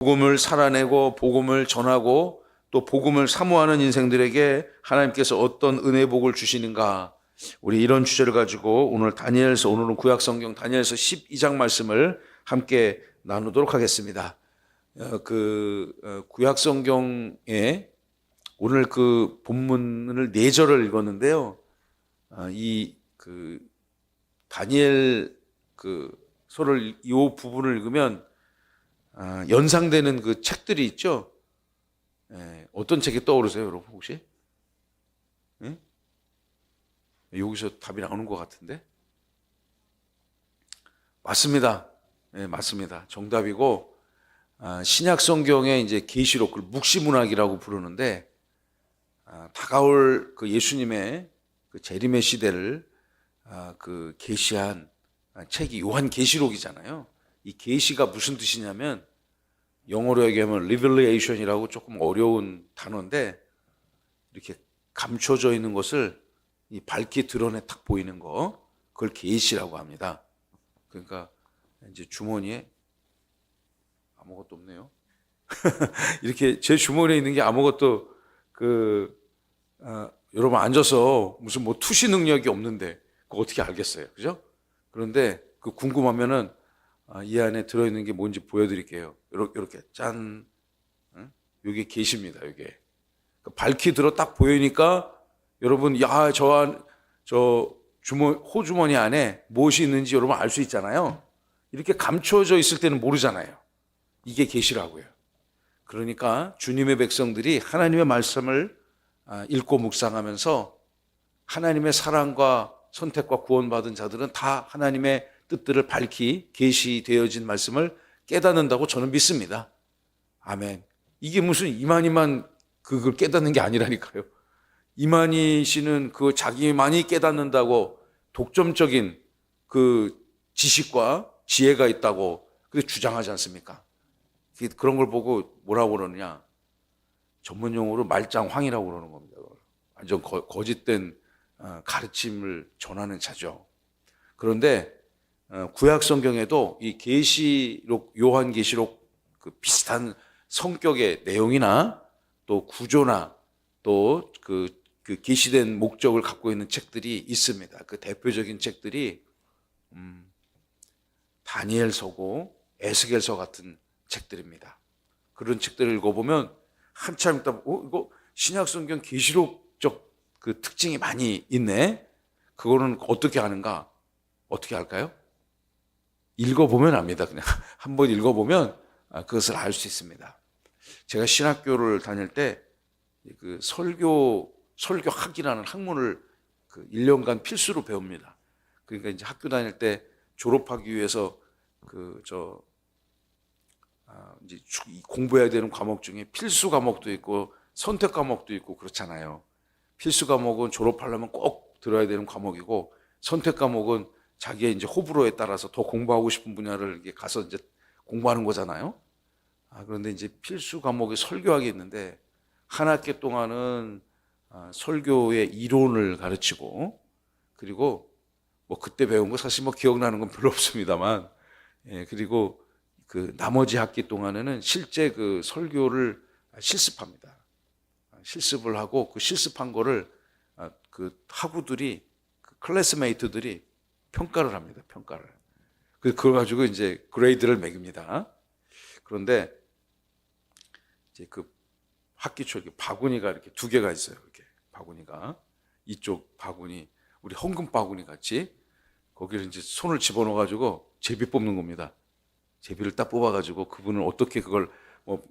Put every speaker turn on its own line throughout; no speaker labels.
복음을 살아내고 복음을 전하고 또 복음을 사모하는 인생들에게 하나님께서 어떤 은혜의 복을 주시는가, 우리 이런 주제를 가지고 오늘은 구약성경 다니엘서 12장 말씀을 함께 나누도록 하겠습니다. 구약성경에 오늘 그 본문을 4절을 읽었는데요. 다니엘 서를 이 부분을 읽으면 연상되는 그 책들이 있죠. 어떤 책이 떠오르세요, 여러분 혹시? 여기서 답이 나오는 것 같은데? 맞습니다. 맞습니다. 정답이고, 신약 성경의 이제 계시록, 묵시문학이라고 부르는데, 다가올 그 예수님의 그 재림의 시대를 계시한 책이 요한계시록이잖아요. 이 계시가 무슨 뜻이냐면, 영어로 얘기하면 revelation이라고 조금 어려운 단어인데, 이렇게 감춰져 있는 것을 이 밝게 드러내 딱 보이는 거, 그걸 계시라고 합니다. 그러니까 이제 주머니에 아무것도 없네요. 이렇게 제 주머니에 있는 게 아무것도 여러분 앉아서 무슨 뭐 투시 능력이 없는데 그거 어떻게 알겠어요, 그죠? 그런데 그 궁금하면은 이 안에 들어있는 게 뭔지 보여드릴게요. 이렇게 짠, 이게 계시입니다. 이게 밝게 들어 딱 보이니까 여러분, 호주머니 안에 무엇이 있는지 여러분 알 수 있잖아요. 이렇게 감춰져 있을 때는 모르잖아요. 이게 계시라고요. 그러니까 주님의 백성들이 하나님의 말씀을 읽고 묵상하면서 하나님의 사랑과 선택과 구원받은 자들은 다 하나님의 뜻들을 밝히 계시되어진 말씀을 깨닫는다고 저는 믿습니다. 아멘. 이게 무슨 이만희만 그걸 깨닫는 게 아니라니까요. 이만희 씨는 그 자기만이 깨닫는다고 독점적인 그 지식과 지혜가 있다고 그렇게 주장하지 않습니까? 그런 걸 보고 뭐라고 그러느냐? 전문 용어로 말짱황이라고 그러는 겁니다. 완전 거짓된 가르침을 전하는 자죠. 그런데 구약 성경에도 이 계시록, 요한계시록 그 비슷한 성격의 내용이나 또 구조나 또 그 계시된 목적을 갖고 있는 책들이 있습니다. 그 대표적인 책들이 다니엘서고 에스겔서 같은 책들입니다. 그런 책들을 읽어보면 한참 있다 이거 신약 성경 계시록적 그 특징이 많이 있네. 그거는 어떻게 하는가? 어떻게 할까요? 읽어보면 압니다. 그냥 한번 읽어보면 그것을 알 수 있습니다. 제가 신학교를 다닐 때 그 설교학이라는 학문을 1년간 필수로 배웁니다. 그러니까 이제 학교 다닐 때 졸업하기 위해서 이제 공부해야 되는 과목 중에 필수 과목도 있고 선택 과목도 있고 그렇잖아요. 필수 과목은 졸업하려면 꼭 들어야 되는 과목이고, 선택 과목은 자기의 이제 호불호에 따라서 더 공부하고 싶은 분야를 가서 이제 공부하는 거잖아요. 그런데 이제 필수 과목이 설교학이 있는데, 한 학기 동안은 설교의 이론을 가르치고, 그리고 뭐 그때 배운 거 사실 뭐 기억나는 건 별로 없습니다만, 그리고 그 나머지 학기 동안에는 실제 그 설교를 실습합니다. 실습을 하고 그 실습한 거를 그 학우들이, 클래스메이트들이 평가를 합니다. 평가를. 그걸 가지고 이제 그레이드를 매깁니다. 그런데 이제 그 학기 초 이렇게 바구니가 이렇게 2개가 있어요. 이렇게 바구니가, 이쪽 바구니, 우리 헌금 바구니 같이 거기를 이제 손을 집어넣어 가지고 제비 뽑는 겁니다. 제비를 딱 뽑아 가지고 그분은 어떻게 그걸 뭐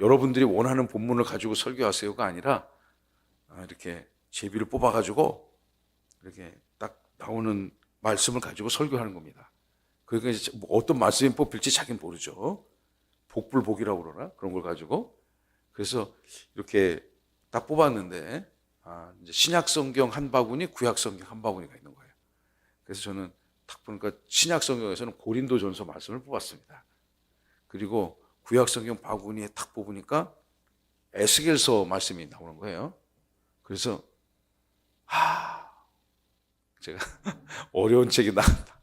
여러분들이 원하는 본문을 가지고 설교하세요가 아니라 이렇게 제비를 뽑아 가지고 이렇게 딱 나오는 말씀을 가지고 설교하는 겁니다. 그러니까 이제 어떤 말씀이 뽑힐지 자기는 모르죠. 복불복이라고 그러나? 그런 걸 가지고. 그래서 이렇게 딱 뽑았는데, 이제 신약 성경 한 바구니, 구약 성경 한 바구니가 있는 거예요. 그래서 저는 딱 보니까 신약 성경에서는 고린도전서 말씀을 뽑았습니다. 그리고 구약 성경 바구니에 딱 뽑으니까 에스겔서 말씀이 나오는 거예요. 그래서 제가 어려운 책이 나왔다.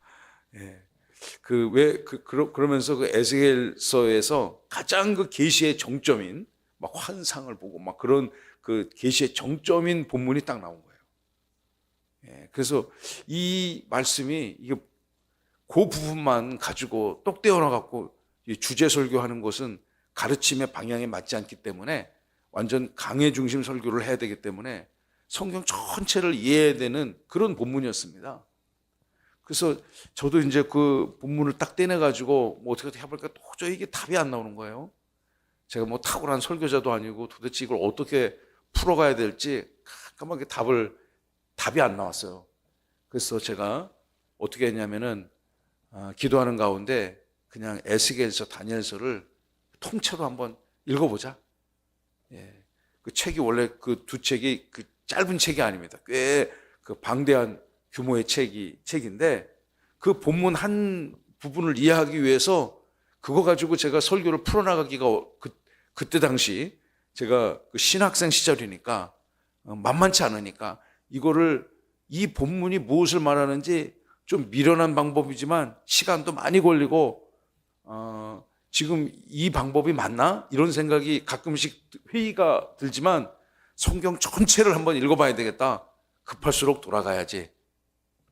그러면서 그 에스겔서에서 가장 그 계시의 정점인 막 환상을 보고 막 그런 그 계시의 정점인 본문이 딱 나온 거예요. 예, 그래서 이 말씀이 이게 그 부분만 가지고 똑 떼어놔 갖고 주제 설교하는 것은 가르침의 방향에 맞지 않기 때문에 완전 강해 중심 설교를 해야 되기 때문에 성경 전체를 이해해야 되는 그런 본문이었습니다. 그래서 저도 이제 그 본문을 딱 떼내 가지고 뭐 어떻게 해볼까 도저히 이게 답이 안 나오는 거예요. 제가 뭐 탁월한 설교자도 아니고 도대체 이걸 어떻게 풀어가야 될지 깜깜하게 답이 안 나왔어요. 그래서 제가 어떻게 했냐면은 기도하는 가운데 그냥 에스겔서, 다니엘서를 통째로 한번 읽어보자. 예. 그 책이 원래 그 두 책이 그 짧은 책이 아닙니다. 꽤 그 방대한 규모의 책인데 그 본문 한 부분을 이해하기 위해서 그거 가지고 제가 설교를 풀어나가기가 그때 당시 제가 그 신학생 시절이니까 만만치 않으니까 이거를 이 본문이 무엇을 말하는지 좀 미련한 방법이지만 시간도 많이 걸리고 지금 이 방법이 맞나? 이런 생각이 가끔씩 회의가 들지만 성경 전체를 한번 읽어봐야 되겠다. 급할수록 돌아가야지.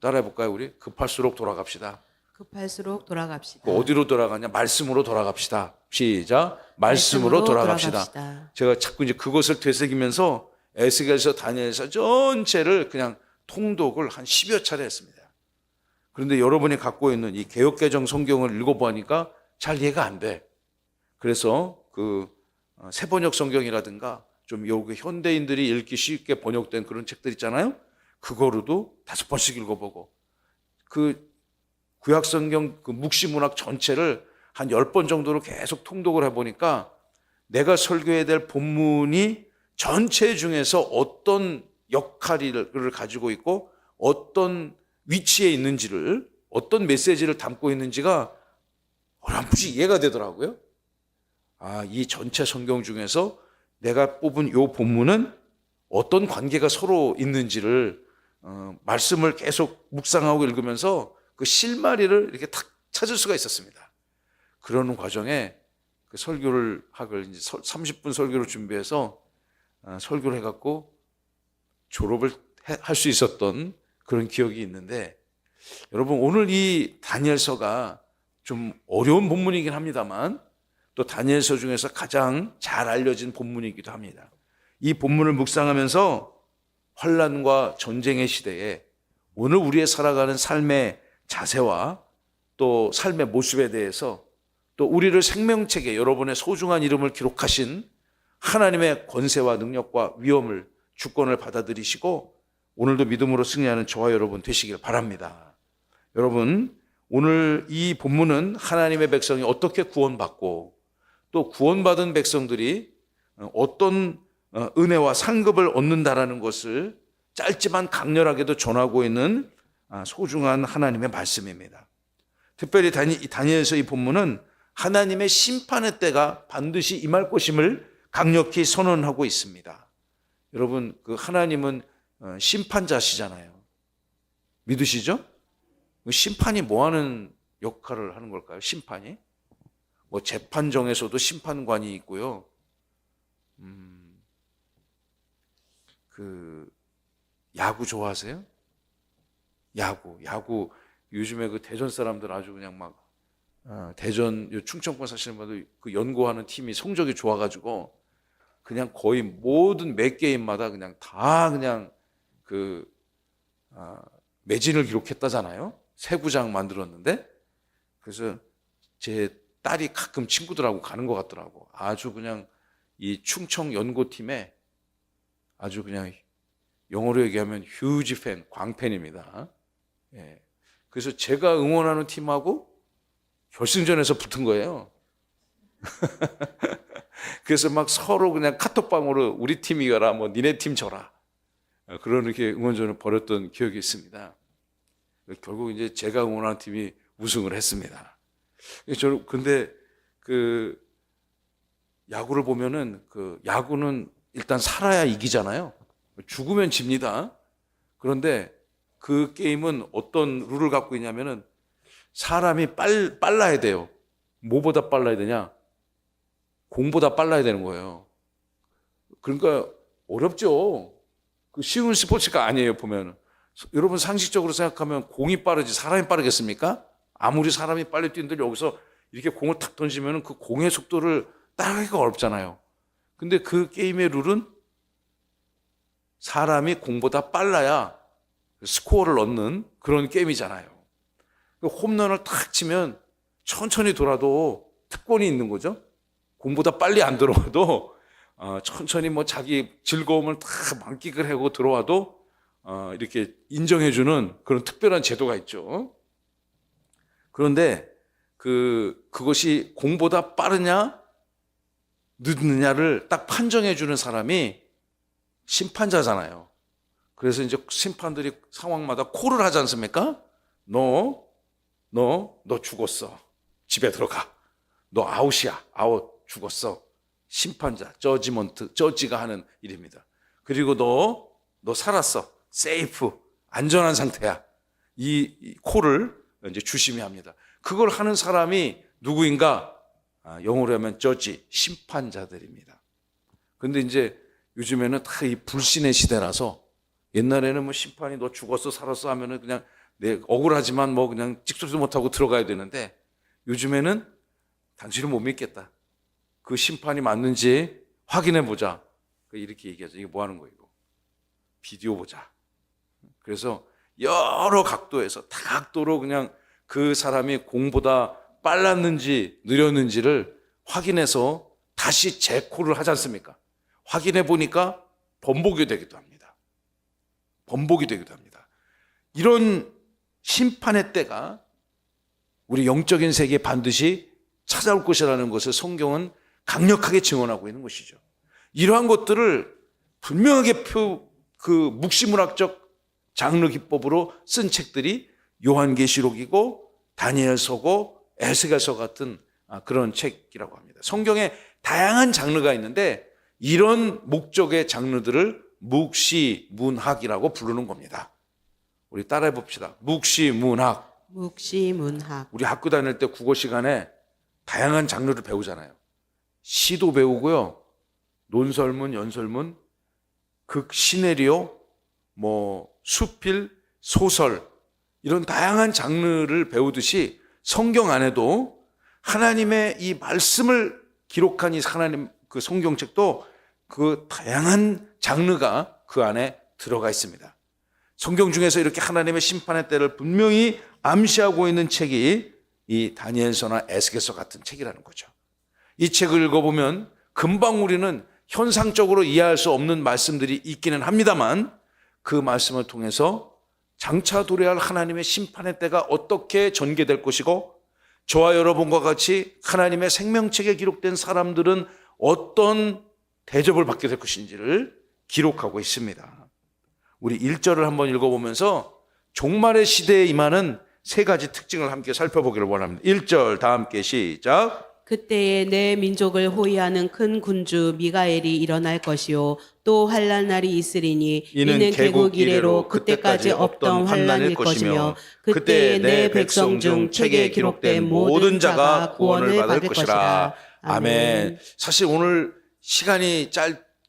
따라해볼까요 우리? 급할수록 돌아갑시다.
급할수록 돌아갑시다.
어디로 돌아가냐? 말씀으로 돌아갑시다. 시작. 말씀으로 돌아갑시다. 제가 자꾸 이제 그것을 되새기면서 에스겔서, 다니엘서 전체를 그냥 통독을 한 10여 차례 했습니다. 그런데 여러분이 갖고 있는 이 개역개정 성경을 읽어보니까 잘 이해가 안 돼. 그래서 그 새번역 성경이라든가 좀 요게 현대인들이 읽기 쉽게 번역된 그런 책들 있잖아요. 그거로도 5번씩 읽어보고 그 구약 성경 그 묵시문학 전체를 한 10번 정도로 계속 통독을 해보니까 내가 설교해야 될 본문이 전체 중에서 어떤 역할을 가지고 있고 어떤 위치에 있는지를, 어떤 메시지를 담고 있는지가 어렴풋이 이해가 되더라고요. 이 전체 성경 중에서 내가 뽑은 이 본문은 어떤 관계가 서로 있는지를 말씀을 계속 묵상하고 읽으면서 그 실마리를 이렇게 탁 찾을 수가 있었습니다. 그러는 과정에 그 설교를 이제 30분 설교를 준비해서 설교를 해갖고 졸업을 할 수 있었던 그런 기억이 있는데, 여러분 오늘 이 다니엘서가 좀 어려운 본문이긴 합니다만 또 다니엘서 중에서 가장 잘 알려진 본문이기도 합니다. 이 본문을 묵상하면서 환난과 전쟁의 시대에 오늘 우리의 살아가는 삶의 자세와 또 삶의 모습에 대해서 또 우리를 생명책에 여러분의 소중한 이름을 기록하신 하나님의 권세와 능력과 위엄을 주권을 받아들이시고 오늘도 믿음으로 승리하는 저와 여러분 되시길 바랍니다. 여러분 오늘 이 본문은 하나님의 백성이 어떻게 구원받고 또 구원받은 백성들이 어떤 은혜와 상급을 얻는다라는 것을 짧지만 강렬하게도 전하고 있는 소중한 하나님의 말씀입니다. 특별히 다니엘서 이 본문은 하나님의 심판의 때가 반드시 임할 것임을 강력히 선언하고 있습니다. 여러분 그 하나님은 심판자시잖아요. 믿으시죠? 심판이 뭐 하는 역할을 하는 걸까요? 심판이? 뭐 재판정에서도 심판관이 있고요. 그 야구 좋아하세요? 야구 요즘에 그 대전 사람들 아주 그냥 막 대전 충청권 사시는 분들 그 연고하는 팀이 성적이 좋아가지고 그냥 거의 모든 매 게임마다 그냥 다 그냥 그 매진을 기록했다잖아요. 새 구장 만들었는데 그래서 제 딸이 가끔 친구들하고 가는 것 같더라고. 아주 그냥 이 충청 연고팀에 아주 그냥 영어로 얘기하면 휴지 팬, 광팬입니다. 예. 그래서 제가 응원하는 팀하고 결승전에서 붙은 거예요. 그래서 막 서로 그냥 카톡방으로 우리 팀 이겨라, 뭐 니네 팀 져라. 그런 이렇게 응원전을 벌였던 기억이 있습니다. 결국 이제 제가 응원하는 팀이 우승을 했습니다. 저는 근데 그 야구를 보면은 그 야구는 일단 살아야 이기잖아요. 죽으면 집니다. 그런데 그 게임은 어떤 룰을 갖고 있냐면은 사람이 빨라야 돼요. 뭐보다 빨라야 되냐? 공보다 빨라야 되는 거예요. 그러니까 어렵죠. 그 쉬운 스포츠가 아니에요, 보면. 여러분 상식적으로 생각하면 공이 빠르지 사람이 빠르겠습니까? 아무리 사람이 빨리 뛰는데 여기서 이렇게 공을 탁 던지면 그 공의 속도를 따라가기가 어렵잖아요. 근데 그 게임의 룰은 사람이 공보다 빨라야 스코어를 얻는 그런 게임이잖아요. 홈런을 탁 치면 천천히 돌아도 특권이 있는 거죠. 공보다 빨리 안 들어와도 천천히 뭐 자기 즐거움을 다 만끽을 하고 들어와도 이렇게 인정해주는 그런 특별한 제도가 있죠. 그런데 그것이 공보다 빠르냐 늦느냐를 딱 판정해주는 사람이 심판자잖아요. 그래서 이제 심판들이 상황마다 콜을 하지 않습니까? 너 죽었어. 집에 들어가. 너 아웃이야. 아웃. 죽었어. 심판자, 저지가 하는 일입니다. 그리고 너 살았어. 세이프. 안전한 상태야. 이 콜을 이제 주심이 합니다. 그걸 하는 사람이 누구인가? 영어로 하면 저지, 심판자들입니다. 근데 이제 요즘에는 다 이 불신의 시대라서 옛날에는 뭐 심판이 너 죽었어 살았어 하면은 그냥 내 억울하지만 뭐 그냥 찍소리도 못하고 들어가야 되는데 요즘에는 당신은 못 믿겠다. 그 심판이 맞는지 확인해 보자. 이렇게 얘기하죠. 이게 뭐 하는 거예요? 이거? 비디오 보자. 그래서 여러 각도에서 다각도로 그냥 그 사람이 공보다 빨랐는지 느렸는지를 확인해서 다시 재콜을 하지 않습니까? 확인해 보니까 번복이 되기도 합니다. 번복이 되기도 합니다. 이런 심판의 때가 우리 영적인 세계에 반드시 찾아올 것이라는 것을 성경은 강력하게 증언하고 있는 것이죠. 이러한 것들을 분명하게 그 묵시문학적 장르 기법으로 쓴 책들이 요한계시록이고 다니엘서고 에스겔서 같은 그런 책이라고 합니다. 성경에 다양한 장르가 있는데 이런 목적의 장르들을 묵시문학이라고 부르는 겁니다. 우리 따라해 봅시다. 묵시문학.
묵시문학.
우리 학교 다닐 때 국어 시간에 다양한 장르를 배우잖아요. 시도 배우고요. 논설문, 연설문, 극시네리오, 뭐 수필, 소설 이런 다양한 장르를 배우듯이 성경 안에도 하나님의 이 말씀을 기록한 이 하나님 그 성경책도 그 다양한 장르가 그 안에 들어가 있습니다. 성경 중에서 이렇게 하나님의 심판의 때를 분명히 암시하고 있는 책이 이 다니엘서나 에스겔서 같은 책이라는 거죠. 이 책을 읽어보면 금방 우리는 현상적으로 이해할 수 없는 말씀들이 있기는 합니다만 그 말씀을 통해서 장차 도래할 하나님의 심판의 때가 어떻게 전개될 것이고 저와 여러분과 같이 하나님의 생명책에 기록된 사람들은 어떤 대접을 받게 될 것인지를 기록하고 있습니다. 우리 1절을 한번 읽어보면서 종말의 시대에 임하는 세 가지 특징을 함께 살펴보기를 원합니다. 1절 다 함께 시작.
그때에 내 민족을 호위하는 큰 군주 미가엘이 일어날 것이요 또 환난 날이 있으리니 이는 개국 이래로 그때까지 없던 환난일 것이며 그때에 내 백성 중 책에 기록된 모든 자가 구원을 받을 것이라.
아멘. 사실 오늘 시간이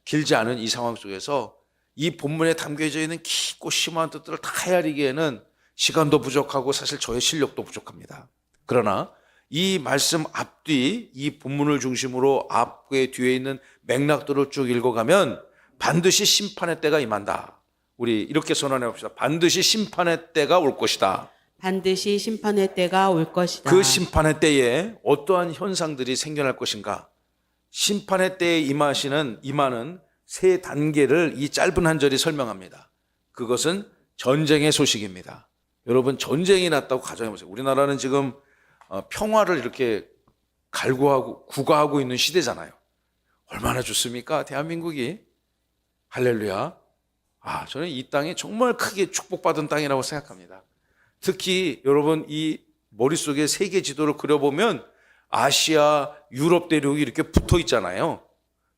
길지 않은 이 상황 속에서 이 본문에 담겨져 있는 깊고 심오한 뜻들을 다 헤아리기에는 시간도 부족하고 사실 저의 실력도 부족합니다. 그러나 이 말씀 앞뒤 이 본문을 중심으로 앞에 뒤에 있는 맥락들을 쭉 읽어가면 반드시 심판의 때가 임한다. 우리 이렇게 선언해 봅시다. 반드시 심판의 때가 올 것이다.
반드시 심판의 때가 올 것이다.
그 심판의 때에 어떠한 현상들이 생겨날 것인가? 심판의 때에 임하는 세 단계를 이 짧은 한 절이 설명합니다. 그것은 전쟁의 소식입니다. 여러분 전쟁이 났다고 가정해 보세요. 우리나라는 지금 평화를 이렇게 구가하고 있는 시대잖아요. 얼마나 좋습니까? 대한민국이. 할렐루야. 저는 이 땅이 정말 크게 축복받은 땅이라고 생각합니다. 특히 여러분 이 머릿속에 세계 지도를 그려보면 아시아, 유럽 대륙이 이렇게 붙어 있잖아요.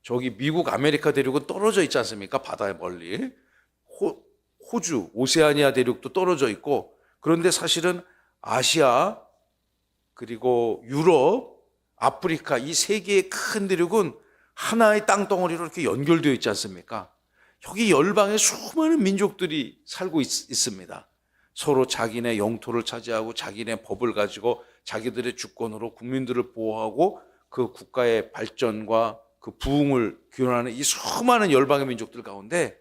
저기 미국, 아메리카 대륙은 떨어져 있지 않습니까? 바다에 멀리. 호주, 오세아니아 대륙도 떨어져 있고 그런데 사실은 아시아, 그리고 유럽, 아프리카 이 세 개의 큰 대륙은 하나의 땅덩어리로 이렇게 연결되어 있지 않습니까? 여기 열방에 수많은 민족들이 살고 있습니다. 서로 자기네 영토를 차지하고 자기네 법을 가지고 자기들의 주권으로 국민들을 보호하고 그 국가의 발전과 그 부흥을 기원하는 이 수많은 열방의 민족들 가운데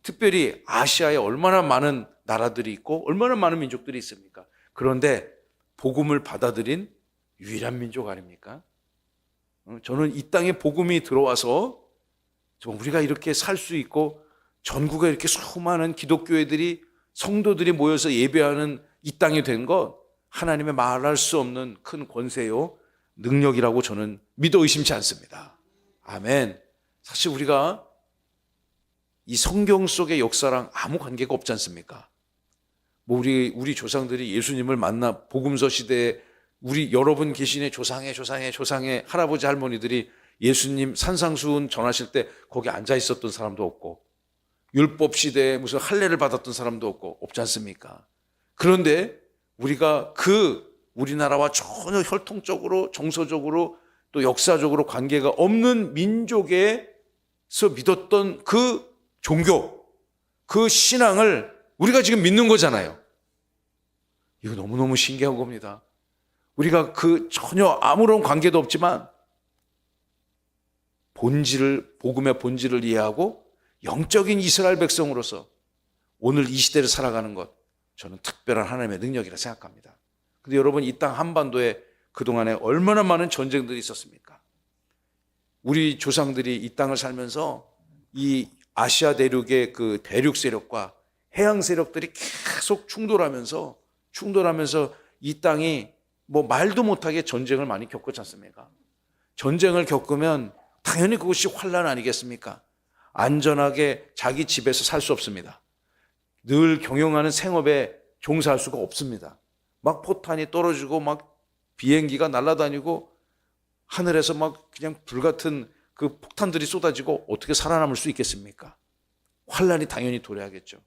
특별히 아시아에 얼마나 많은 나라들이 있고 얼마나 많은 민족들이 있습니까? 그런데 복음을 받아들인 유일한 민족 아닙니까? 저는 이 땅에 복음이 들어와서 우리가 이렇게 살 수 있고 전국에 이렇게 수많은 기독교회들이 성도들이 모여서 예배하는 이 땅이 된 것 하나님의 말할 수 없는 큰 권세요 능력이라고 저는 믿어 의심치 않습니다. 아멘. 사실 우리가 이 성경 속의 역사랑 아무 관계가 없지 않습니까? 뭐 우리 조상들이 예수님을 만나 복음서 시대에 우리 여러분 계시네 조상의 할아버지 할머니들이 예수님 산상수훈 전하실 때 거기 앉아 있었던 사람도 없고 율법 시대에 무슨 할례를 받았던 사람도 없고 없지 않습니까? 그런데 우리가 우리나라와 전혀 혈통적으로 정서적으로 또 역사적으로 관계가 없는 민족에서 믿었던 그 종교, 그 신앙을 우리가 지금 믿는 거잖아요. 이거 너무너무 신기한 겁니다. 우리가 전혀 아무런 관계도 없지만 복음의 본질을 이해하고 영적인 이스라엘 백성으로서 오늘 이 시대를 살아가는 것, 저는 특별한 하나님의 능력이라 생각합니다. 근데 여러분, 이 땅 한반도에 그동안에 얼마나 많은 전쟁들이 있었습니까? 우리 조상들이 이 땅을 살면서 이 아시아 대륙의 그 대륙 세력과 해양 세력들이 계속 충돌하면서 이 땅이 뭐 말도 못하게 전쟁을 많이 겪었지 않습니까? 전쟁을 겪으면 당연히 그것이 환난 아니겠습니까? 안전하게 자기 집에서 살 수 없습니다. 늘 경영하는 생업에 종사할 수가 없습니다. 막 포탄이 떨어지고 막 비행기가 날아다니고 하늘에서 막 그냥 불같은 그 폭탄들이 쏟아지고 어떻게 살아남을 수 있겠습니까? 환난이 당연히 도래하겠죠.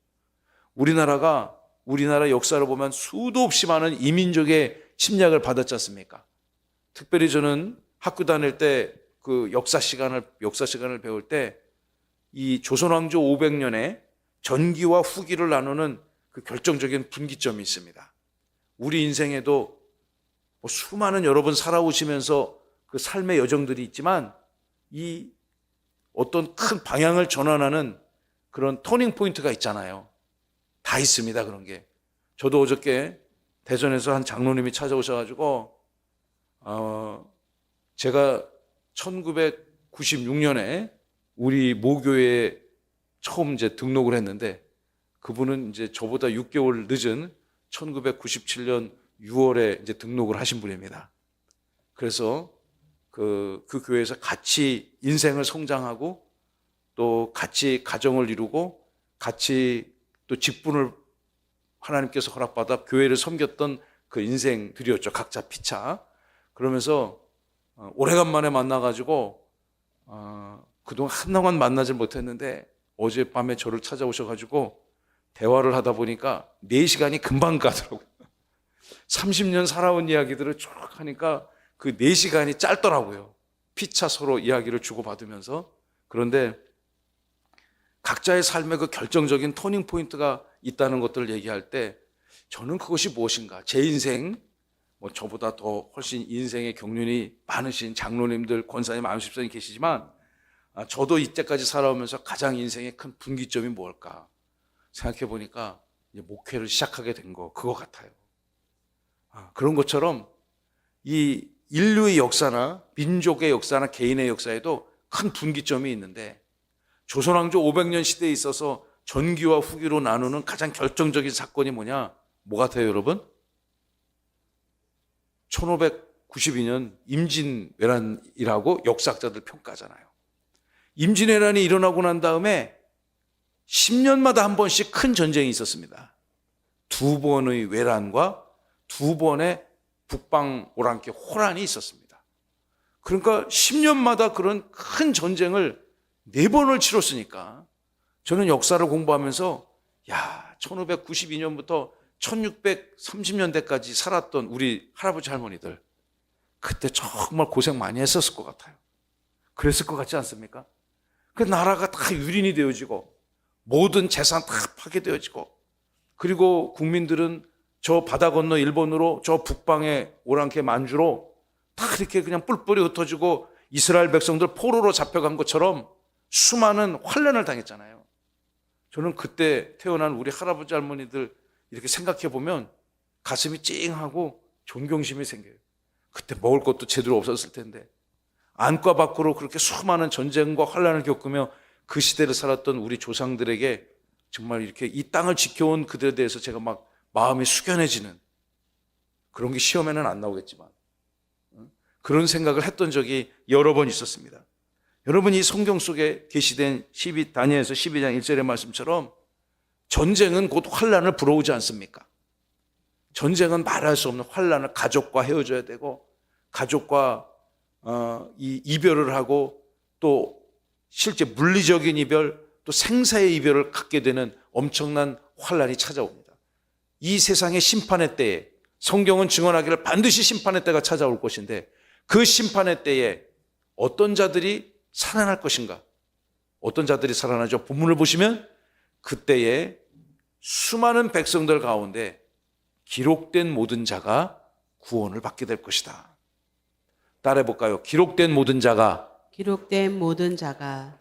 우리나라 역사를 보면 수도 없이 많은 이민족의 침략을 받았지 않습니까? 특별히 저는 학교 다닐 때 그 역사 시간을 배울 때 이 조선왕조 500년에 전기와 후기를 나누는 그 결정적인 분기점이 있습니다. 우리 인생에도 뭐 수많은 여러분 살아오시면서 그 삶의 여정들이 있지만 이 어떤 큰 방향을 전환하는 그런 터닝 포인트가 있잖아요. 다 있습니다, 그런 게. 저도 어저께 대전에서 한 장로님이 찾아오셔가지고 제가 1996년에 우리 모교회에 처음 이제 등록을 했는데 그분은 이제 저보다 6개월 늦은 1997년 6월에 이제 등록을 하신 분입니다. 그래서 그 교회에서 같이 인생을 성장하고 또 같이 가정을 이루고 같이 또 직분을 하나님께서 허락받아 교회를 섬겼던 그 인생들이었죠. 각자 피차. 그러면서 오래간만에 만나가지고 그동안 한동안 만나질 못했는데 어젯밤에 저를 찾아오셔가지고 대화를 하다 보니까 4시간이 금방 가더라고요. 30년 살아온 이야기들을 쭉 하니까 그 4시간이 짧더라고요. 피차 서로 이야기를 주고받으면서. 그런데 각자의 삶의 그 결정적인 터닝 포인트가 있다는 것들을 얘기할 때 저는 그것이 무엇인가? 제 인생, 뭐 저보다 더 훨씬 인생의 경륜이 많으신 장로님들, 권사님, 안수집사님 계시지만 저도 이때까지 살아오면서 가장 인생의 큰 분기점이 뭘까 생각해 보니까 목회를 시작하게 된 그거 같아요. 그런 것처럼 이 인류의 역사나 민족의 역사나 개인의 역사에도 큰 분기점이 있는데 조선왕조 500년 시대에 있어서 전기와 후기로 나누는 가장 결정적인 사건이 뭐냐? 뭐 같아요, 여러분? 1592년 임진왜란이라고 역사학자들 평가하잖아요. 임진왜란이 일어나고 난 다음에 10년마다 한 번씩 큰 전쟁이 있었습니다. 2번의 왜란과 2번의 북방 오랑캐 호란이 있었습니다. 그러니까 10년마다 그런 큰 전쟁을 4번을 치렀으니까 저는 역사를 공부하면서 1592년부터 1630년대까지 살았던 우리 할아버지 할머니들 그때 정말 고생 많이 했었을 것 같아요. 그랬을 것 같지 않습니까? 그 나라가 다 유린이 되어지고 모든 재산 다 파괴되어지고 그리고 국민들은 저 바다 건너 일본으로 저 북방의 오랑캐 만주로 다 이렇게 그냥 뿔뿔이 흩어지고 이스라엘 백성들 포로로 잡혀간 것처럼 수많은 환난을 당했잖아요. 저는 그때 태어난 우리 할아버지 할머니들 이렇게 생각해 보면 가슴이 찡하고 존경심이 생겨요. 그때 먹을 것도 제대로 없었을 텐데 안과 밖으로 그렇게 수많은 전쟁과 환난을 겪으며 그 시대를 살았던 우리 조상들에게 정말 이렇게 이 땅을 지켜온 그들에 대해서 제가 막 마음이 숙연해지는 그런 게 시험에는 안 나오겠지만 그런 생각을 했던 적이 여러 번 있었습니다. 여러분, 이 성경 속에 게시된 다니엘서 12장 1절의 말씀처럼 전쟁은 곧 환난을 불러오지 않습니까? 전쟁은 말할 수 없는 환난을 가족과 헤어져야 되고 가족과 이별을 하고 또 실제 물리적인 이별 또 생사의 이별을 갖게 되는 엄청난 환난이 찾아옵니다. 이 세상의 심판의 때에 성경은 증언하기를 반드시 심판의 때가 찾아올 것인데 그 심판의 때에 어떤 자들이 살아날 것인가? 어떤 자들이 살아나죠? 본문을 보시면 그때에 수많은 백성들 가운데 기록된 모든 자가 구원을 받게 될 것이다. 따라해 볼까요? 기록된 모든 자가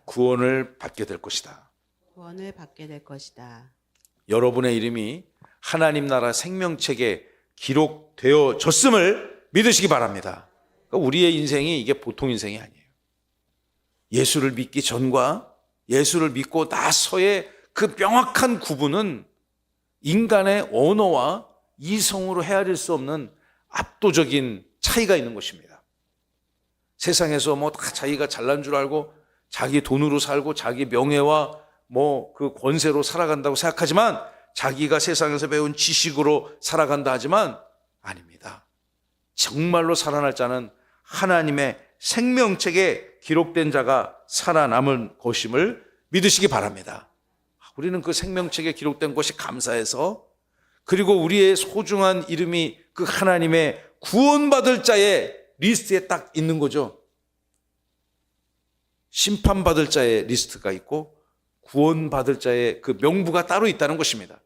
구원을 받게 될 것이다.
구원을 받게 될 것이다.
여러분의 이름이 하나님 나라 생명책에 기록되어졌음을 믿으시기 바랍니다. 그러니까 우리의 인생이 이게 보통 인생이 아니에요. 예수를 믿기 전과 예수를 믿고 나서의 그 명확한 구분은 인간의 언어와 이성으로 헤아릴 수 없는 압도적인 차이가 있는 것입니다. 세상에서 뭐 다 자기가 잘난 줄 알고 자기 돈으로 살고 자기 명예와 뭐 그 권세로 살아간다고 생각하지만 자기가 세상에서 배운 지식으로 살아간다 하지만 아닙니다. 정말로 살아날 자는 하나님의 생명책에 기록된 자가 살아남을 것임을 믿으시기 바랍니다. 우리는 그 생명책에 기록된 것이 감사해서 그리고 우리의 소중한 이름이 그 하나님의 구원받을 자의 리스트에 딱 있는 거죠. 심판받을 자의 리스트가 있고 구원받을 자의 그 명부가 따로 있다는 것입니다.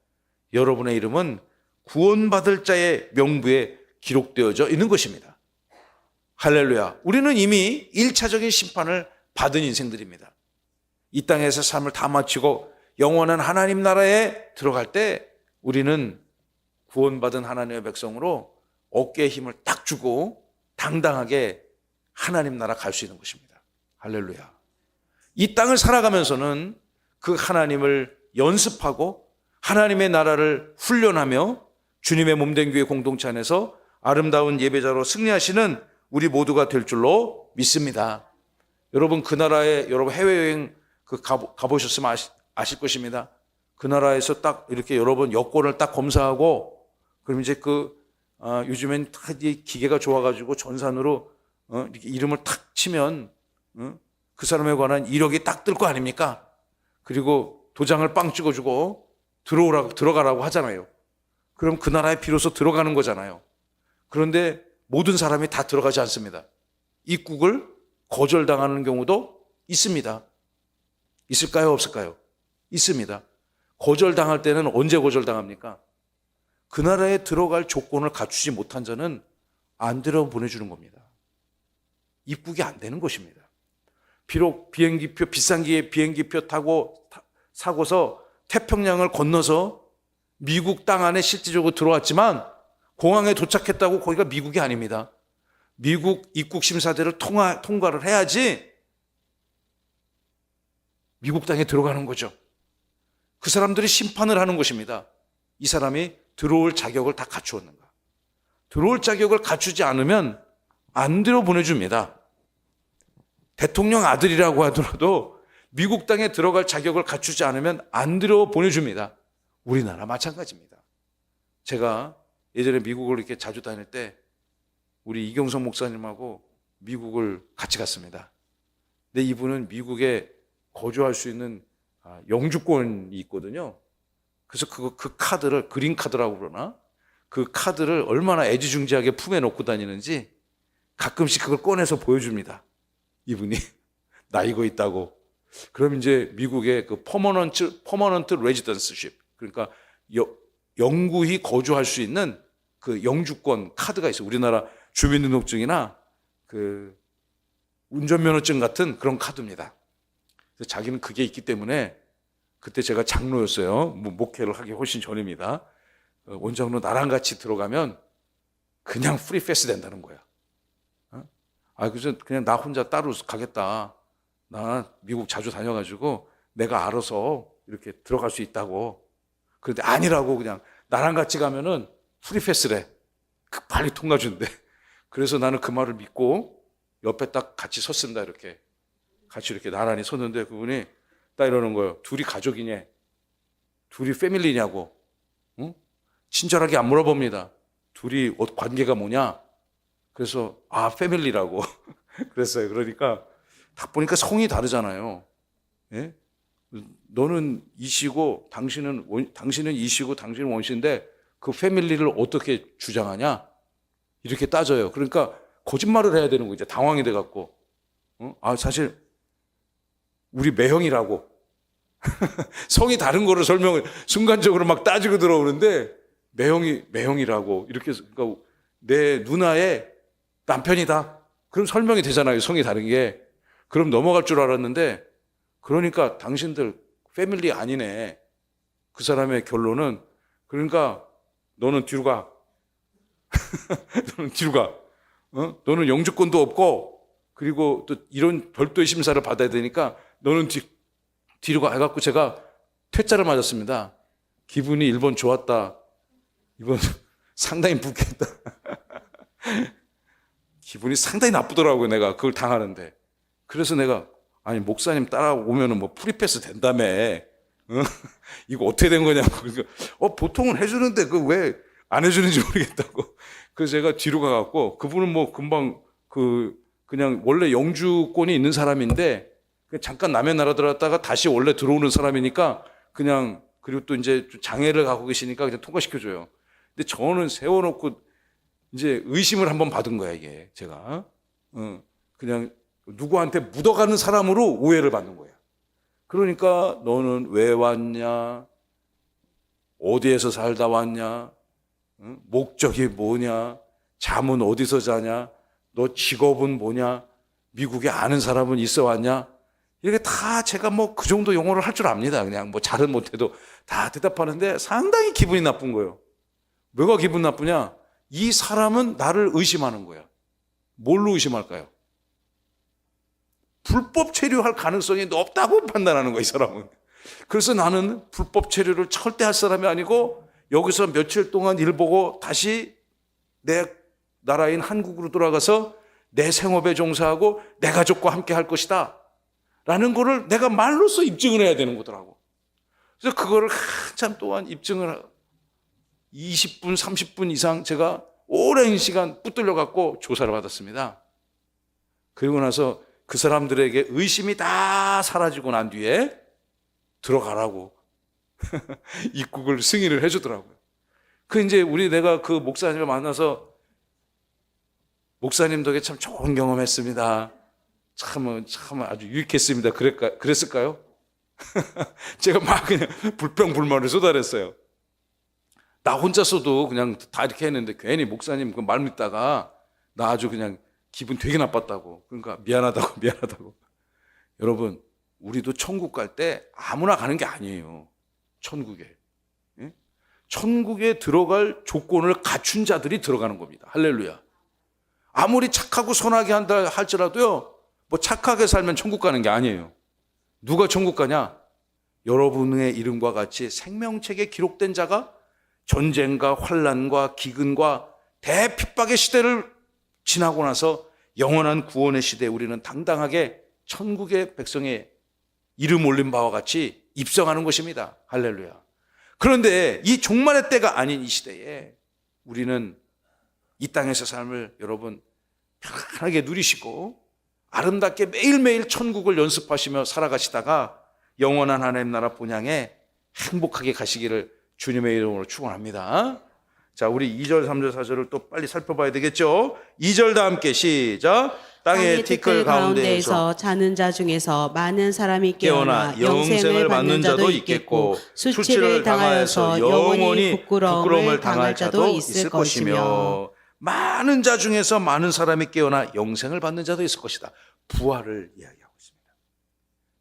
여러분의 이름은 구원받을 자의 명부에 기록되어져 있는 것입니다. 할렐루야. 우리는 이미 1차적인 심판을 받은 인생들입니다. 이 땅에서 삶을 다 마치고 영원한 하나님 나라에 들어갈 때 우리는 구원받은 하나님의 백성으로 어깨에 힘을 딱 주고 당당하게 하나님 나라 갈 수 있는 것입니다. 할렐루야. 이 땅을 살아가면서는 그 하나님을 연습하고 하나님의 나라를 훈련하며 주님의 몸된 교회 공동체 안에서 아름다운 예배자로 승리하시는 우리 모두가 될 줄로 믿습니다. 여러분, 그 나라에 여러분 해외여행 가보셨으면 아실 것입니다. 그 나라에서 딱 이렇게 여러분 여권을 딱 검사하고 그럼 이제 요즘엔 다 기계가 좋아가지고 전산으로 이렇게 이름을 탁 치면 그 사람에 관한 이력이 딱 뜰 거 아닙니까? 그리고 도장을 빵 찍어주고 들어가라고 하잖아요. 그럼 그 나라에 비로소 들어가는 거잖아요. 그런데 모든 사람이 다 들어가지 않습니다. 입국을 거절당하는 경우도 있습니다. 있을까요? 없을까요? 있습니다. 거절당할 때는 언제 거절당합니까? 그 나라에 들어갈 조건을 갖추지 못한 자는 안 들어보내주는 겁니다. 입국이 안 되는 것입니다. 비록 비행기표, 비싼 비행기표 사고서 태평양을 건너서 미국 땅 안에 실질적으로 들어왔지만 공항에 도착했다고 거기가 미국이 아닙니다. 미국 입국 심사대를 통과를 해야지 미국 땅에 들어가는 거죠. 그 사람들이 심판을 하는 것입니다. 이 사람이 들어올 자격을 다 갖추었는가. 들어올 자격을 갖추지 않으면 안 들어보내줍니다. 대통령 아들이라고 하더라도 미국 땅에 들어갈 자격을 갖추지 않으면 안 들어보내줍니다. 우리나라 마찬가지입니다. 제가 예전에 미국을 이렇게 자주 다닐 때 우리 이경성 목사님하고 미국을 같이 갔습니다. 근데 이분은 미국에 거주할 수 있는 영주권이 있거든요. 그래서 그 카드를 그린 카드라고 그러나 그 카드를 얼마나 애지중지하게 품에 넣고 다니는지 가끔씩 그걸 꺼내서 보여줍니다. 이분이 나 이거 있다고. 그럼 이제 미국의 그 퍼머넌트 레지던스십, 그러니까 영구히 거주할 수 있는 그 영주권 카드가 있어요. 우리나라 주민등록증이나 그 운전면허증 같은 그런 카드입니다. 그래서 자기는 그게 있기 때문에, 그때 제가 장로였어요. 목회를 하기 훨씬 전입니다. 원장로 나랑 같이 들어가면 그냥 프리 패스 된다는 거야. 그래서 그냥 나 혼자 따로 가겠다. 나 미국 자주 다녀가지고 내가 알아서 이렇게 들어갈 수 있다고. 그런데 아니라고, 그냥 나랑 같이 가면은 프리 패스래. 빨리 통과 준대. 그래서 나는 그 말을 믿고 옆에 딱 같이 섰습니다. 이렇게 같이 이렇게 나란히 섰는데 그분이 딱 이러는 거예요. 둘이 가족이냐? 둘이 패밀리냐고. 응? 친절하게 안 물어봅니다. 둘이 관계가 뭐냐? 그래서 패밀리라고 그랬어요. 그러니까 딱 보니까 성이 다르잖아요. 예? 너는 이씨고 당신은 이씨고 당신은 원씨인데 그 패밀리를 어떻게 주장하냐? 이렇게 따져요. 그러니까 거짓말을 해야 되는 거, 이제 당황이 돼 갖고. 사실 우리 매형이라고. 성이 다른 거를 설명을 순간적으로 막 따지고 들어오는데 매형이라고 이렇게 해서, 그러니까 내 누나의 남편이다. 그럼 설명이 되잖아요. 성이 다른 게. 그럼 넘어갈 줄 알았는데, 그러니까 당신들 패밀리 아니네. 그 사람의 결론은, 그러니까 너는 뒤로 가. 너는 뒤로 가. 너는 영주권도 없고, 그리고 또 이런 별도의 심사를 받아야 되니까 너는 뒤로 가. 해갖고 제가 퇴짜를 맞았습니다. 기분이 1번 좋았다. 2번 상당히 붓겠다. 기분이 상당히 나쁘더라고요. 내가 그걸 당하는데. 그래서 내가, 목사님 따라오면은 뭐 프리패스 된다며. 이거 어떻게 된 거냐고. 그러니까, 보통은 해주는데 그 왜 안 해주는지 모르겠다고. 그래서 제가 뒤로 가갖고, 그분은 뭐 금방 그냥 원래 영주권이 있는 사람인데, 그냥 잠깐 남의 나라 들어갔다가 다시 원래 들어오는 사람이니까 그냥, 그리고 또 이제 장애를 갖고 계시니까 그냥 통과시켜줘요. 근데 저는 세워놓고 이제 의심을 한번 받은 거야, 이게. 제가. 그냥 누구한테 묻어가는 사람으로 오해를 받는 거야. 그러니까 너는 왜 왔냐? 어디에서 살다 왔냐? 목적이 뭐냐? 잠은 어디서 자냐? 너 직업은 뭐냐? 미국에 아는 사람은 있어 왔냐? 이렇게 다 제가 뭐 그 정도 영어를 할 줄 압니다. 그냥 뭐 잘은 못해도 다 대답하는데 상당히 기분이 나쁜 거예요. 뭐가 기분 나쁘냐? 이 사람은 나를 의심하는 거야. 뭘로 의심할까요? 불법 체류할 가능성이 높다고 판단하는 거야, 이 사람은. 그래서 나는 불법 체류를 절대 할 사람이 아니고 여기서 며칠 동안 일 보고 다시 내 나라인 한국으로 돌아가서 내 생업에 종사하고 내 가족과 함께 할 것이다 라는 거를 내가 말로써 입증을 해야 되는 거더라고. 그래서 그거를 한참 동안 입증을 20분, 30분 이상 제가 오랜 시간 붙들려 갖고 조사를 받았습니다. 그리고 나서 그 사람들에게 의심이 다 사라지고 난 뒤에 들어가라고 입국을 승인을 해주더라고요. 이제 내가 그 목사님을 만나서 목사님 덕에 참 좋은 경험했습니다. 참 아주 유익했습니다. 그랬을까요? 제가 막 그냥 불평불만을 쏟아냈어요. 나 혼자서도 그냥 다 이렇게 했는데 괜히 목사님 그 말 믿다가 나 아주 그냥 기분 되게 나빴다고. 그러니까 미안하다고. 여러분, 우리도 천국 갈 때 아무나 가는 게 아니에요. 천국에. 예? 천국에 들어갈 조건을 갖춘 자들이 들어가는 겁니다. 할렐루야. 아무리 착하고 선하게 한다 할지라도요, 뭐 착하게 살면 천국 가는 게 아니에요. 누가 천국 가냐? 여러분의 이름과 같이 생명책에 기록된 자가 전쟁과 환난과 기근과 대핍박의 시대를 지나고 나서 영원한 구원의 시대에 우리는 당당하게 천국의 백성의 이름 올린 바와 같이 입성하는 것입니다. 할렐루야. 그런데 이 종말의 때가 아닌 이 시대에 우리는 이 땅에서 삶을 여러분 편안하게 누리시고 아름답게 매일매일 천국을 연습하시며 살아가시다가 영원한 하나님 나라 본향에 행복하게 가시기를 주님의 이름으로 축원합니다. 자, 우리 2절, 3절, 4절을 또 빨리 살펴봐야 되겠죠? 2절 다 함께 시작. 땅의 티끌 가운데에서
자는 자 중에서 많은 사람이
깨어나
깨어나 영생을 받는 자도 있겠고 수치를 당하여서 영원히 부끄러움을 당할 자도 있을 것이며
많은 자 중에서 많은 사람이 깨어나 영생을 받는 자도 있을 것이다. 부활을 이야기하고 있습니다.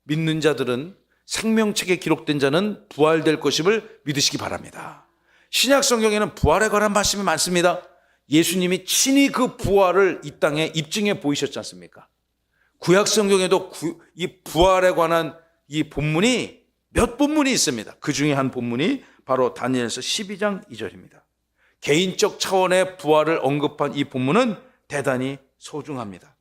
믿는 자들은 생명책에 기록된 자는 부활될 것임을 믿으시기 바랍니다. 신약 성경에는 부활에 관한 말씀이 많습니다. 예수님이 친히 그 부활을 이 땅에 입증해 보이셨지 않습니까? 구약 성경에도 이 부활에 관한 이 본문이 몇 본문이 있습니다. 그 중에 한 본문이 바로 다니엘서 12장 2절입니다. 개인적 차원의 부활을 언급한 이 본문은 대단히 소중합니다.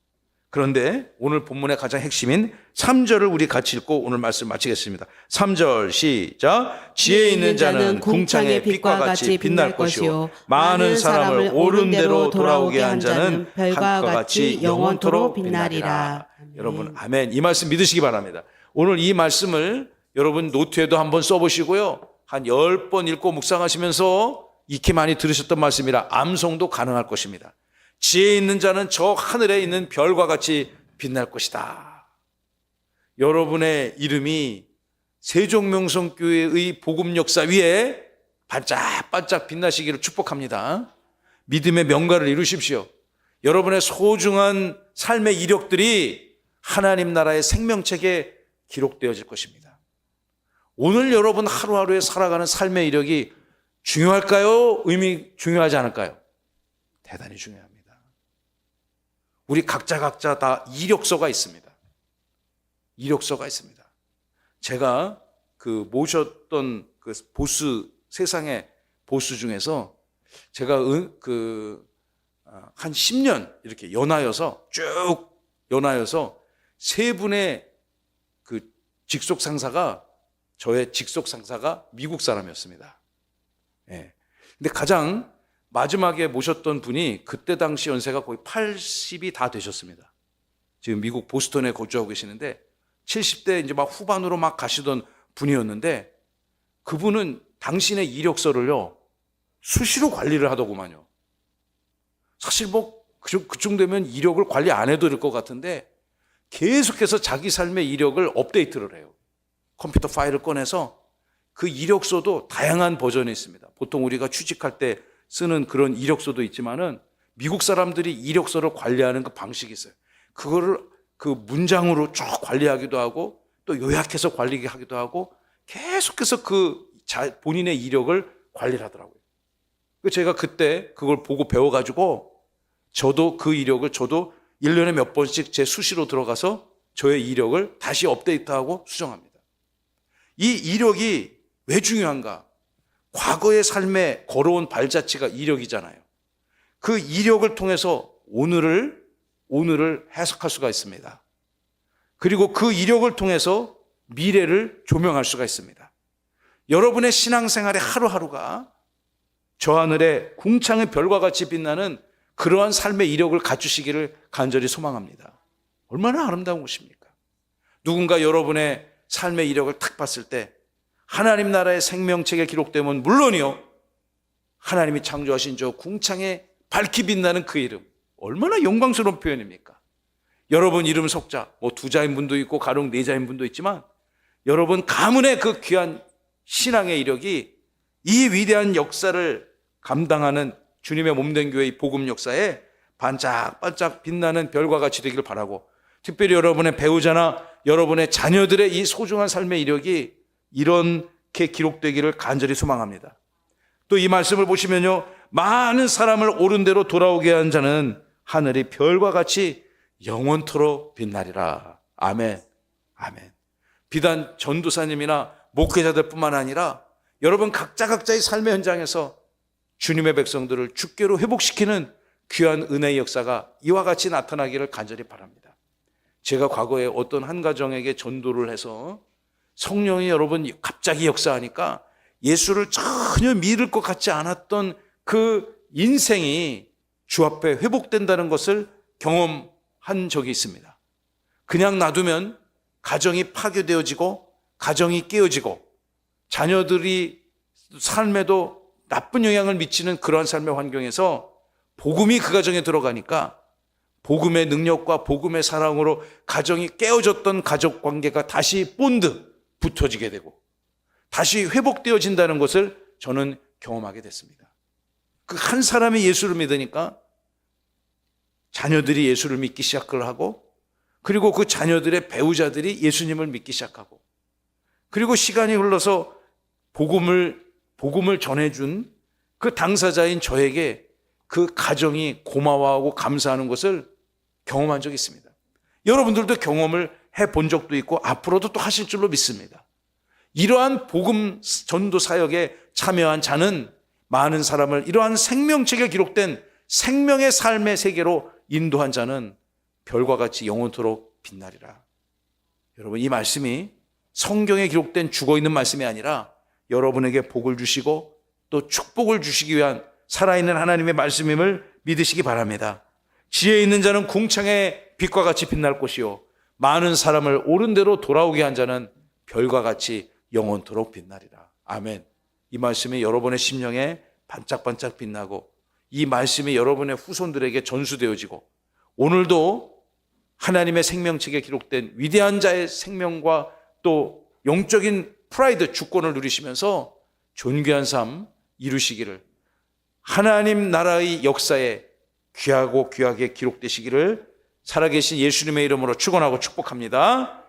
그런데 오늘 본문의 가장 핵심인 3절을 우리 같이 읽고 오늘 말씀 마치겠습니다. 3절 시작. 지혜 있는 자는 궁창의 빛과 같이 빛날 것이요 많은 사람을 옳은 대로 돌아오게 한 자는 별과 같이 영원토록 빛나리라. 여러분 아멘. 이 말씀 믿으시기 바랍니다. 오늘 이 말씀을 여러분 노트에도 한번 써보시고요. 한 10번 읽고 묵상하시면서 익히 많이 들으셨던 말씀이라 암송도 가능할 것입니다. 지혜 있는 자는 저 하늘에 있는 별과 같이 빛날 것이다. 여러분의 이름이 세종명성교회의 복음 역사 위에 반짝반짝 빛나시기를 축복합니다. 믿음의 명가를 이루십시오. 여러분의 소중한 삶의 이력들이 하나님 나라의 생명책에 기록되어질 것입니다. 오늘 여러분 하루하루에 살아가는 삶의 이력이 중요할까요? 중요하지 않을까요? 대단히 중요합니다. 우리 각자 다 이력서가 있습니다. 이력서가 있습니다. 제가 그 모셨던 그 보스, 세상의 보스 중에서 제가 한 10년 이렇게 연하여서 세 분의 그 직속 상사가 저의 직속 상사가 미국 사람이었습니다. 예. 근데 가장 마지막에 모셨던 분이 그때 당시 연세가 거의 80이 다 되셨습니다. 지금 미국 보스턴에 거주하고 계시는데 70대 이제 막 후반으로 막 가시던 분이었는데 그분은 당신의 이력서를요 수시로 관리를 하더구만요. 사실 뭐 그쯤 되면 이력을 관리 안 해도 될 것 같은데 계속해서 자기 삶의 이력을 업데이트를 해요. 컴퓨터 파일을 꺼내서 그 이력서도 다양한 버전이 있습니다. 보통 우리가 취직할 때 쓰는 그런 이력서도 있지만은 미국 사람들이 이력서를 관리하는 그 방식이 있어요. 그거를 그 문장으로 쭉 관리하기도 하고 또 요약해서 관리하기도 하고 계속해서 본인의 이력을 관리를 하더라고요. 제가 그때 그걸 보고 배워가지고 저도 그 이력을 1년에 몇 번씩 제 수시로 들어가서 저의 이력을 다시 업데이트하고 수정합니다. 이 이력이 왜 중요한가? 과거의 삶에 걸어온 발자취가 이력이잖아요. 그 이력을 통해서 오늘을 해석할 수가 있습니다. 그리고 그 이력을 통해서 미래를 조명할 수가 있습니다. 여러분의 신앙생활의 하루하루가 저 하늘의 궁창의 별과 같이 빛나는 그러한 삶의 이력을 갖추시기를 간절히 소망합니다. 얼마나 아름다운 것입니까? 누군가 여러분의 삶의 이력을 탁 봤을 때 하나님 나라의 생명책에 기록되면 물론이요 하나님이 창조하신 저 궁창에 밝히 빛나는 그 이름 얼마나 영광스러운 표현입니까? 여러분 이름 속자 2자인 분도 있고 가령 4자인 분도 있지만 여러분 가문의 그 귀한 신앙의 이력이 이 위대한 역사를 감당하는 주님의 몸된 교회의 복음 역사에 반짝반짝 빛나는 별과 같이 되기를 바라고 특별히 여러분의 배우자나 여러분의 자녀들의 이 소중한 삶의 이력이 이렇게 기록되기를 간절히 소망합니다. 또 이 말씀을 보시면요 많은 사람을 옳은 대로 돌아오게 한 자는 하늘의 별과 같이 영원토록 빛나리라. 아멘. 아멘. 비단 전도사님이나 목회자들 뿐만 아니라 여러분 각자의 삶의 현장에서 주님의 백성들을 주께로 회복시키는 귀한 은혜의 역사가 이와 같이 나타나기를 간절히 바랍니다. 제가 과거에 어떤 한 가정에게 전도를 해서 성령이 여러분 갑자기 역사하니까 예수를 전혀 믿을 것 같지 않았던 그 인생이 주 앞에 회복된다는 것을 경험한 적이 있습니다. 그냥 놔두면 가정이 파괴되어지고 가정이 깨어지고 자녀들이 삶에도 나쁜 영향을 미치는 그러한 삶의 환경에서 복음이 그 가정에 들어가니까 복음의 능력과 복음의 사랑으로 가정이 깨어졌던 가족 관계가 다시 본드 붙어지게 되고 다시 회복되어진다는 것을 저는 경험하게 됐습니다. 그 한 사람이 예수를 믿으니까 자녀들이 예수를 믿기 시작을 하고, 그리고 그 자녀들의 배우자들이 예수님을 믿기 시작하고, 그리고 시간이 흘러서 복음을 전해준 그 당사자인 저에게 그 가정이 고마워하고 감사하는 것을 경험한 적이 있습니다. 여러분들도 경험을 해본 적도 있고 앞으로도 또 하실 줄로 믿습니다. 이러한 복음 전도 사역에 참여한 자는 많은 사람을 이러한 생명책에 기록된 생명의 삶의 세계로 인도한 자는 별과 같이 영원토록 빛나리라. 여러분, 이 말씀이 성경에 기록된 죽어있는 말씀이 아니라 여러분에게 복을 주시고 또 축복을 주시기 위한 살아있는 하나님의 말씀임을 믿으시기 바랍니다. 지혜 있는 자는 궁창의 빛과 같이 빛날 것이요 많은 사람을 옳은 대로 돌아오게 한 자는 별과 같이 영원토록 빛나리라. 아멘. 이 말씀이 여러분의 심령에 반짝반짝 빛나고 이 말씀이 여러분의 후손들에게 전수되어지고 오늘도 하나님의 생명책에 기록된 위대한 자의 생명과 또 영적인 프라이드, 주권을 누리시면서 존귀한 삶 이루시기를, 하나님 나라의 역사에 귀하고 귀하게 기록되시기를 살아계신 예수님의 이름으로 축원하고 축복합니다.